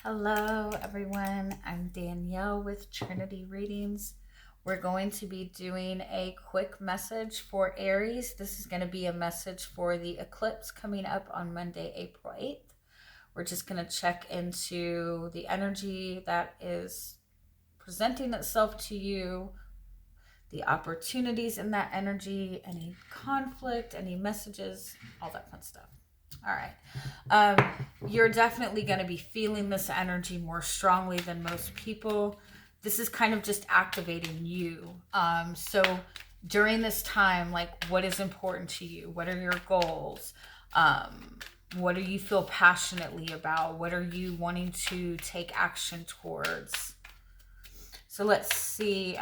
Hello, everyone. I'm Danielle with Trinity Readings. We're going to be doing a quick message for Aries. This is going to be a message for the eclipse coming up on Monday, April 8th. We're just going to check into the energy that is presenting itself to you, the opportunities in that energy, any conflict, any messages, all that fun stuff. All right. You're definitely going to be feeling this energy more strongly than most people. This is kind of just activating you. So during this time, like, what is important to you? What are your goals? What do you feel passionately about? What are you wanting to take action towards? So let's see.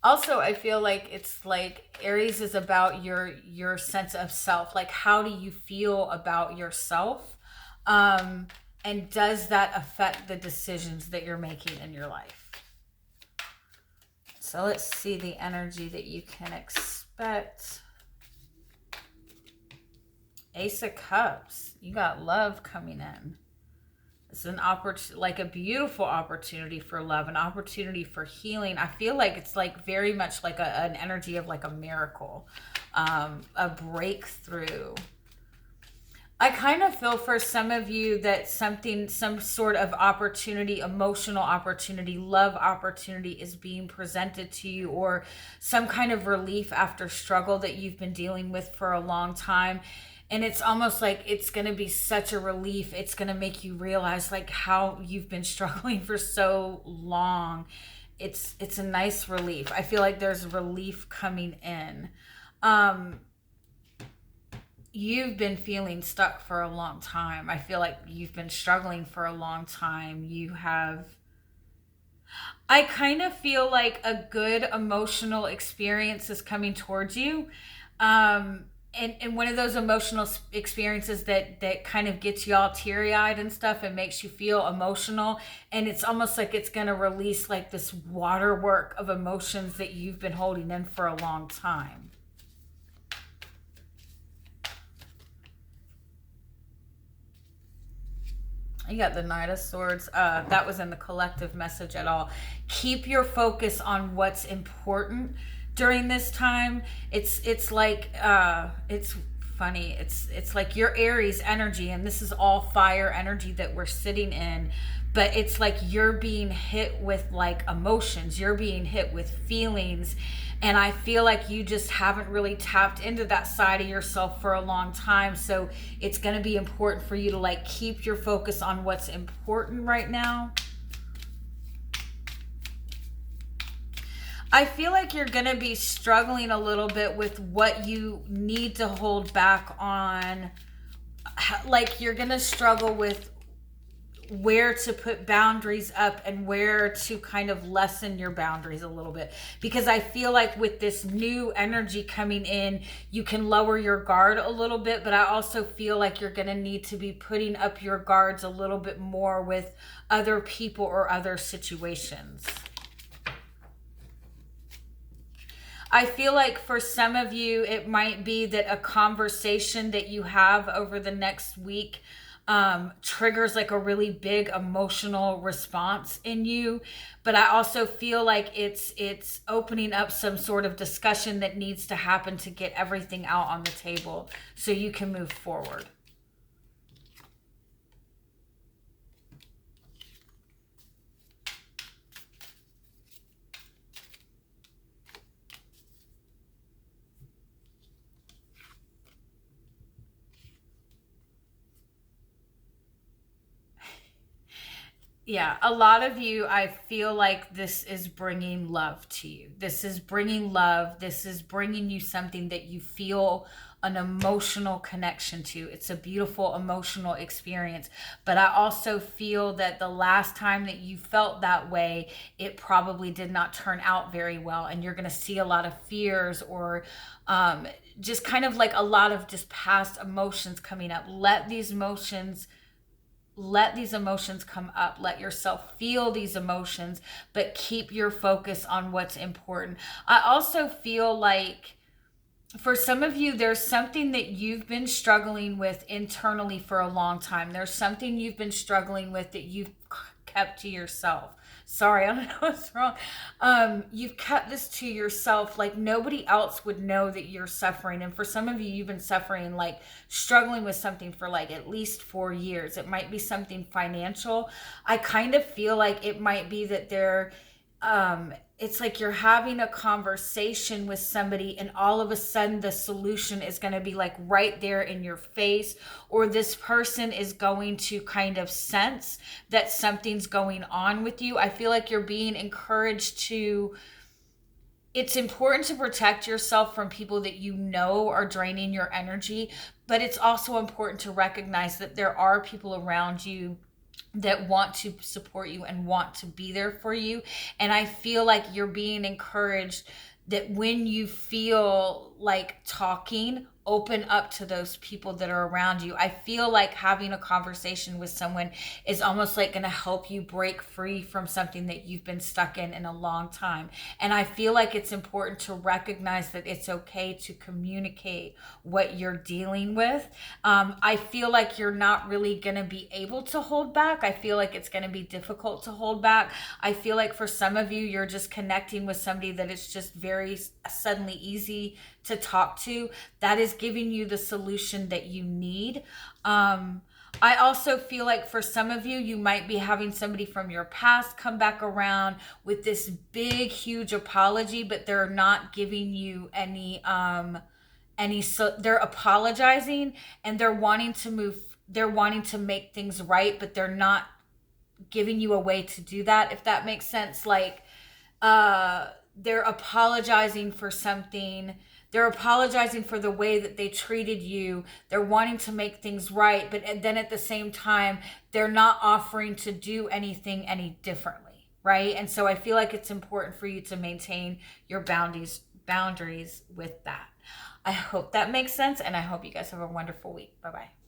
Also, I feel like it's like Aries is about your sense of self. Like, how do you feel about yourself? And does that affect the decisions that you're making in your life? So let's see the energy that you can expect. Ace of Cups. You got love coming in. It's an opportunity, like a beautiful opportunity for love, an opportunity for healing. I feel like it's like very much like an energy of like a miracle, a breakthrough. I kind of feel for some of you that some sort of opportunity, emotional opportunity, love opportunity is being presented to you, or some kind of relief after struggle that you've been dealing with for a long time. And it's almost like it's going to be such a relief. It's going to make you realize like how you've been struggling for so long. It's a nice relief. I feel like there's relief coming in. You've been feeling stuck for a long time. I feel like you've been struggling for a long time. I kind of feel like a good emotional experience is coming towards you. And one of those emotional experiences that kind of gets you all teary-eyed and stuff and makes you feel emotional, and it's almost like it's going to release like this waterwork of emotions that you've been holding in for a long time. You got the Knight of Swords. That was in the collective message at all. Keep your focus on what's important during this time. It's like it's funny. It's like your Aries energy, and this is all fire energy that we're sitting in. But it's like you're being hit with like emotions. You're being hit with feelings. And I feel like you just haven't really tapped into that side of yourself for a long time. So it's going to be important for you to like keep your focus on what's important right now. I feel like you're going to be struggling a little bit with what you need to hold back on. Like you're going to struggle with where to put boundaries up and where to kind of lessen your boundaries a little bit, because I feel like with this new energy coming in, you can lower your guard a little bit, but I also feel like you're going to need to be putting up your guards a little bit more with other people or other situations. I feel like for some of you, it might be that a conversation that you have over the next week triggers like a really big emotional response in you. But I also feel like it's opening up some sort of discussion that needs to happen to get everything out on the table so you can move forward. Yeah, a lot of you, I feel like this is bringing love to you. This is bringing love. This is bringing you something that you feel an emotional connection to. It's a beautiful emotional experience. But I also feel that the last time that you felt that way, it probably did not turn out very well. And you're going to see a lot of fears or just kind of like a lot of just past emotions coming up. Let these emotions come up. Let yourself feel these emotions, but keep your focus on what's important. I also feel like for some of you, there's something that you've been struggling with internally for a long time. There's something you've been struggling with that you've kept to yourself. Sorry, I don't know what's wrong. You've kept this to yourself, like nobody else would know that you're suffering. And for some of you, you've been suffering, like struggling with something for like at least 4 years. It might be something financial. I kind of feel like it might be that it's like you're having a conversation with somebody and all of a sudden the solution is going to be like right there in your face, or this person is going to kind of sense that something's going on with you. I feel like you're being encouraged to, it's important to protect yourself from people that you know are draining your energy, but it's also important to recognize that there are people around you that want to support you and want to be there for you. And I feel like you're being encouraged that when you feel like talking, open up to those people that are around you. I feel like having a conversation with someone is almost like going to help you break free from something that you've been stuck in a long time. And I feel like it's important to recognize that it's okay to communicate what you're dealing with. I feel like you're not really going to be able to hold back. I feel like it's going to be difficult to hold back. I feel like for some of you, you're just connecting with somebody that it's just very suddenly easy to talk to, that is giving you the solution that you need. I also feel like for some of you, you might be having somebody from your past come back around with this big, huge apology, but they're not giving you so they're apologizing and they're wanting to make things right, but they're not giving you a way to do that, if that makes sense. Like, they're apologizing for something. They're apologizing for the way that they treated you. They're wanting to make things right, but then at the same time, they're not offering to do anything any differently, right? And so I feel like it's important for you to maintain your boundaries with that. I hope that makes sense, and I hope you guys have a wonderful week. Bye-bye.